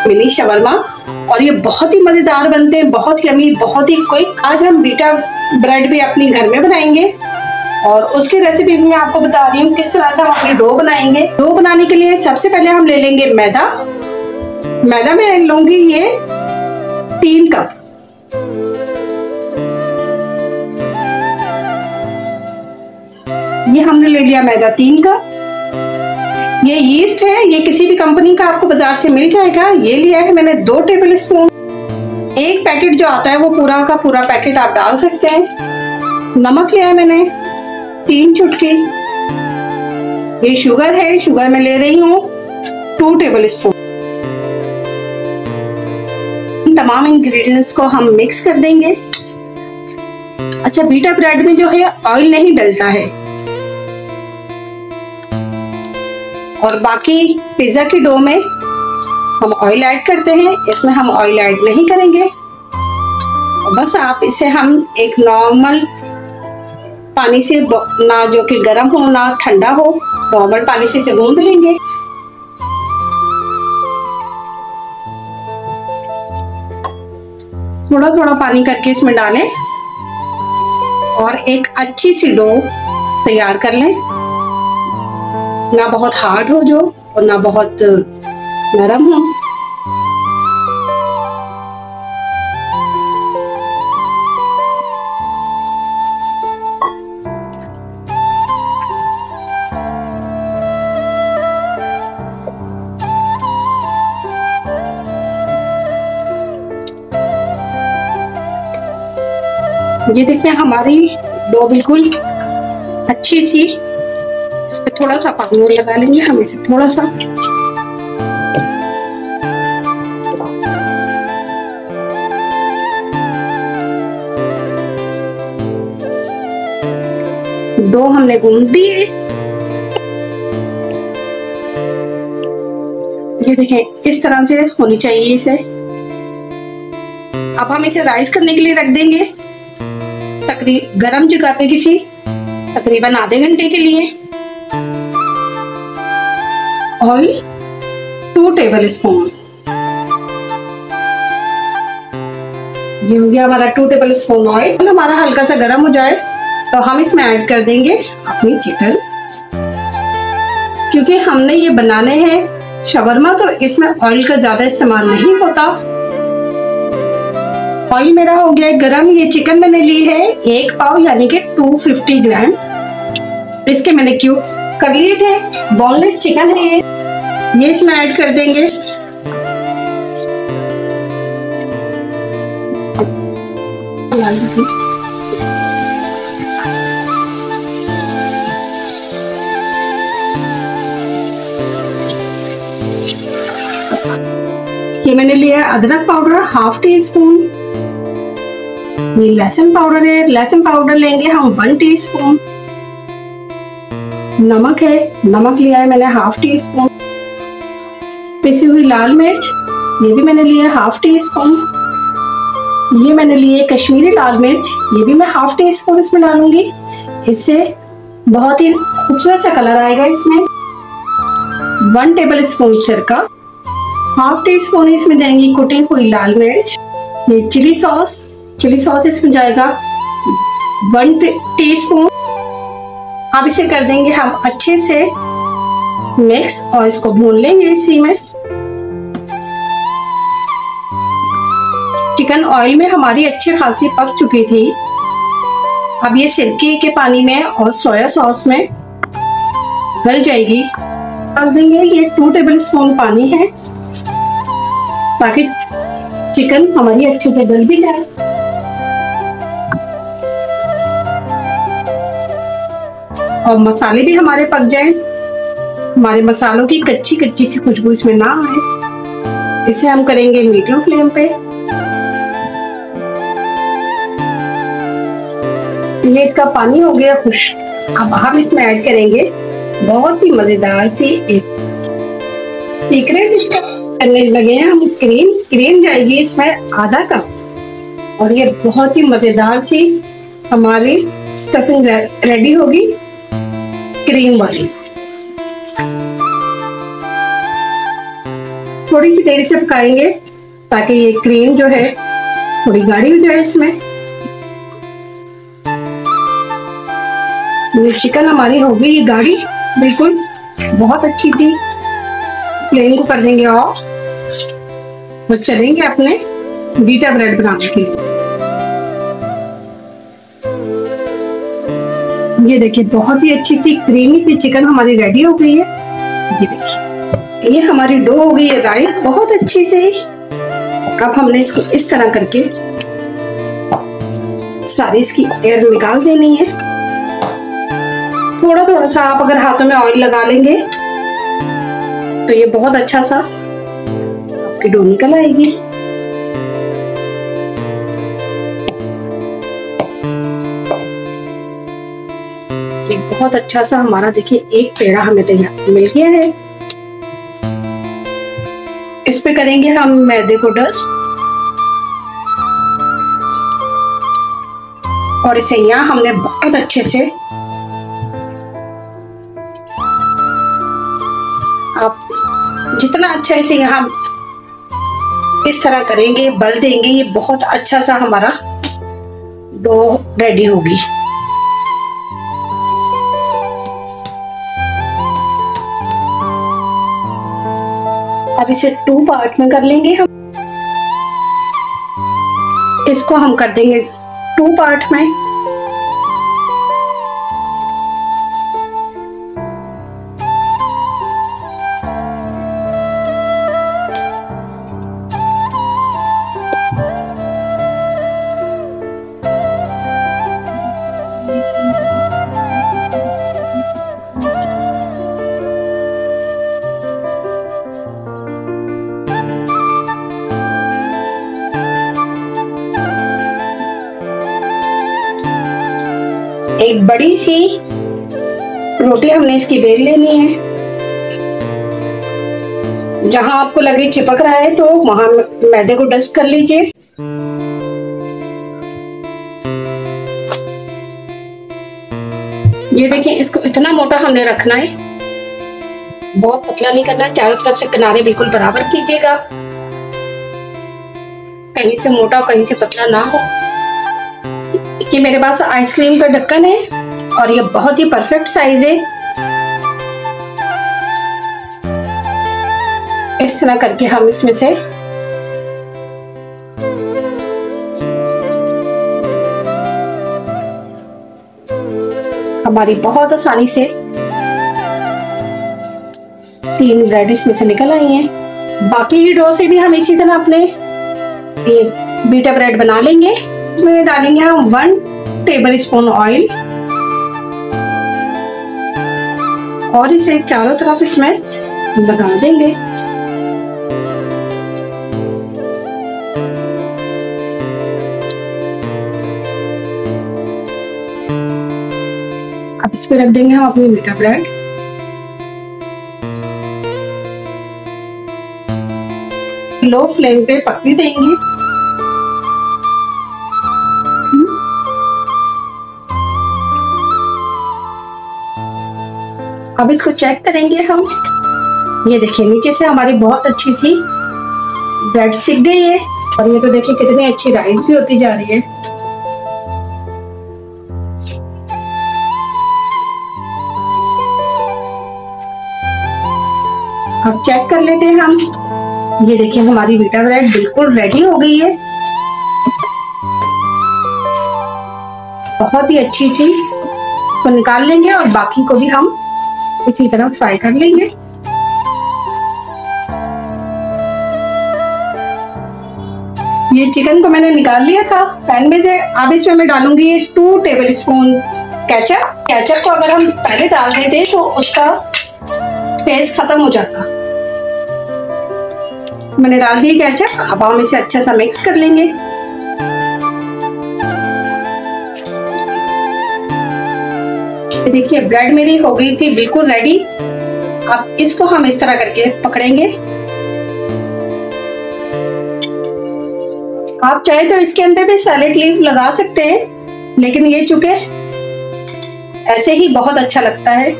Mini shawarma, और ये बहुत ही मजेदार बनते हैं, बहुत यमी, बहुत ही क्विक। आज हम बीटा ब्रेड भी अपने घर में बनाएंगे और उसकी रेसिपी भी मैं आपको बता रही हूँ किस तरह से हम अपनी डो बनाएंगे। डो बनाने के लिए सबसे पहले हम ले लेंगे मैदा। मैदा मैं लूंगी ये 3 कप। ये हमने ले लिया मैदा 3 कप। ये यीस्ट है, ये किसी भी कंपनी का आपको बाजार से मिल जाएगा। ये लिया है मैंने 2 टेबल स्पून। एक पैकेट जो आता है वो पूरा का पूरा पैकेट आप डाल सकते हैं। नमक लिया है मैंने 3 चुटकी। ये शुगर है, शुगर मैं ले रही हूँ 2 टेबल स्पून। तमाम इंग्रेडिएंट्स को हम मिक्स कर देंगे। अच्छा, बीटा ब्रेड में जो है ऑयल नहीं डलता है, और बाकी पिज्जा की डो में हम ऑयल ऐड करते हैं, इसमें हम ऑयल ऐड नहीं करेंगे। बस आप इसे हम एक नॉर्मल पानी से, ना जो कि गर्म हो ना ठंडा हो, नॉर्मल पानी से इसे गूंद लेंगे। थोड़ा थोड़ा पानी करके इसमें डालें और एक अच्छी सी डो तैयार कर लें। ना बहुत हार्ड हो जो और ना बहुत नरम हो। ये देखते हैं हमारी डो बिल्कुल अच्छी सी। इस पे थोड़ा सा पानी और लगा लेंगे हम इसे, थोड़ा सा। डो हमने गूंद दी है। ये देखें इस तरह से होनी चाहिए इसे। अब हम इसे राइस करने के लिए रख देंगे गरम जगह पे किसी तकरीबन आधे घंटे के लिए। Oil 2 table spoon. ये हो गया हमारा 2 टेबल स्पून ऑयल। हमारा हल्का सा गर्म हो जाए तो हम इसमें ऐड कर देंगे अपनी चिकन। क्योंकि हमने ये बनाने हैं शवरमा, तो इसमें ऑयल का ज्यादा इस्तेमाल नहीं होता। ऑयल मेरा हो गया गरम। ये चिकन मैंने ली है 1 पाव यानी कि 250 ग्राम। इसके मैंने क्यूब कर लिए थे। बोनलेस चिकन है ये इसमें ऐड कर देंगे। ये मैंने लिया अदरक पाउडर 1/2 टीस्पून। ये लहसुन पाउडर है, लहसुन पाउडर लेंगे हम 1 टीस्पून। नमक है, नमक लिया है मैंने 1/2 टीस्पून। पिसी हुई लाल मिर्च, ये भी मैंने लिया 1/2 टीस्पून। ये मैंने लिए कश्मीरी लाल मिर्च, ये भी मैं 1/2 टीस्पून इसमें डालूंगी। इससे बहुत ही खूबसूरत सा कलर आएगा इसमें। 1 टेबल स्पून सिरका, 1/2 टीस्पून इसमें जाएंगी कुटी हुई लाल मिर्च। ये चिली सॉस इसमें जाएगा 1 टीस्पून। अब इसे कर देंगे हम अच्छे से मिक्स और इसको भून लेंगे इसी में। चिकन ऑयल में हमारी अच्छी खासी पक चुकी थी। अब ये सिरके के पानी में और सोया सॉस में गल जाएगी। डाल देंगे ये 2 टेबल स्पून पानी है ताकि चिकन हमारी अच्छे से गल भी जाए। और मसाले भी हमारे पक जाए, हमारे मसालों की कच्ची कच्ची सी खुशबू इसमें ना आए। इसे हम करेंगे मीडियम फ्लेम पे। ये इसका पानी हो गया खुश्क। अब हम इसमें ऐड करेंगे बहुत ही मजेदार सी एक सीक्रेट करने लगे हैं हम। क्रीम जाएगी इसमें आधा कप, और ये बहुत ही मजेदार सी हमारी स्टफिंग रेडी होगी क्रीम वाली। थोड़ी सी देर से पकाएंगे ताकि ये क्रीम जो है थोड़ी गाढ़ी हो जाए इसमें। ये चिकन हमारी हो गई गाढ़ी, बिल्कुल बहुत अच्छी थी। फ्लेम को कर देंगे ऑफ और चलेंगे अपने बीटा ब्रेड बनाने के लिए। ये देखिए बहुत ही अच्छी सी क्रीमी सी चिकन हमारी रेडी हो गई है। ये देखिए ये हमारी डो हो गई है राइस बहुत अच्छी से। अब हमने इसको इस तरह करके सारी इसकी एयर निकाल देनी है। थोड़ा थोड़ा सा आप अगर हाथों में ऑयल लगा लेंगे तो ये बहुत अच्छा सा आपकी डो निकल आएगी। ये बहुत अच्छा सा हमारा देखिए एक पेड़ा हमें तैयार मिल गया है। इस पे करेंगे हम मैदे को डस्ट और इसे यहाँ हमने बहुत अच्छे से आप जितना अच्छा इसे यहाँ इस तरह करेंगे बल देंगे, ये बहुत अच्छा सा हमारा डो रेडी होगी। अब इसे 2 पार्ट में कर लेंगे हम। इसको हम कर देंगे 2 पार्ट में। एक बड़ी सी रोटी हमने इसकी बेल लेनी है। जहां आपको लगे चिपक रहा है तो वहां मैदे को डस्ट कर लीजिए। ये देखिए इसको इतना मोटा हमने रखना है, बहुत पतला नहीं करना। चारों तरफ से किनारे बिल्कुल बराबर कीजिएगा, कहीं से मोटा कहीं से पतला ना हो। ये मेरे पास आइसक्रीम का ढक्कन है और ये बहुत ही परफेक्ट साइज है। इस तरह करके हम इसमें से हमारी बहुत आसानी से 3 ब्रेड इसमें से निकल आई हैं। बाकी की डो से भी हम इसी तरह अपने ये बीटा ब्रेड बना लेंगे। इसमें डालेंगे हम 1 टेबल स्पून ऑयल और इसे चारों तरफ इसमें लगा देंगे। अब इस पे रख देंगे हम अपनी बीटा ब्रेड। लो फ्लेम पे पकने देंगे। अब इसको चेक करेंगे हम। ये देखिए नीचे से हमारी बहुत अच्छी सी ब्रेड सिक गई है और ये तो देखिए कितनी अच्छी राइस भी होती जा रही है। अब चेक कर लेते हैं हम। ये देखिए हमारी बीटा ब्रेड बिल्कुल रेडी हो गई है, बहुत ही अच्छी सी। तो निकाल लेंगे और बाकी को भी हम इसी तरह फ्राई कर लेंगे। ये चिकन को मैंने निकाल लिया था पैन में से। अब इसमें मैं डालूंगी 2 टेबल स्पून केचप। केचप को अगर हम पहले डाल देते तो उसका टेस्ट खत्म हो जाता। मैंने डाल दी केचप। अब हम इसे अच्छा सा मिक्स कर लेंगे। देखिए ब्रेड मेरी हो गई थी बिल्कुल रेडी। अब इसको हम इस तरह करके पकड़ेंगे। आप चाहे तो इसके अंदर भी सैलेड लीफ लगा सकते हैं, लेकिन ये चूंकि ऐसे ही बहुत अच्छा लगता है।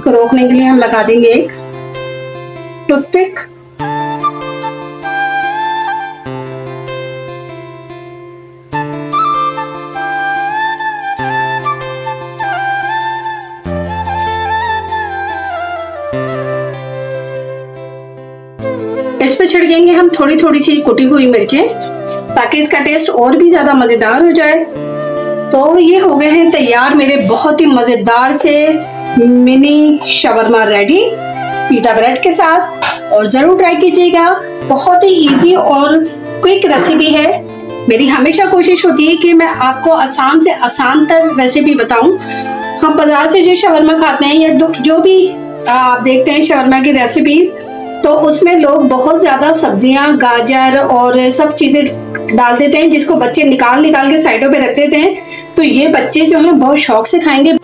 इसको रोकने के लिए हम लगा देंगे एक टूथपिक। इस पे छिड़केंगे हम थोड़ी थोड़ी सी कुटी हुई मिर्चें, ताकि इसका टेस्ट और भी ज्यादा मजेदार हो जाए। तो ये हो गए हैं तैयार मेरे बहुत ही मजेदार से मिनी शवरमा रेडी पीटा ब्रेड के साथ। और जरूर ट्राई कीजिएगा, बहुत ही इजी और क्विक रेसिपी है। मेरी हमेशा कोशिश होती है कि मैं आपको आसान से आसान तर रेसिपी बताऊं। हम बाजार से जो शवरमा खाते हैं या जो भी आप देखते हैं शवरमा की रेसिपीज, तो उसमें लोग बहुत ज्यादा सब्जियां, गाजर और सब चीजें डाल देते हैं, जिसको बच्चे निकाल निकाल के साइडों पे रख देते हैं। तो ये बच्चे जो हैं बहुत शौक से खाएंगे।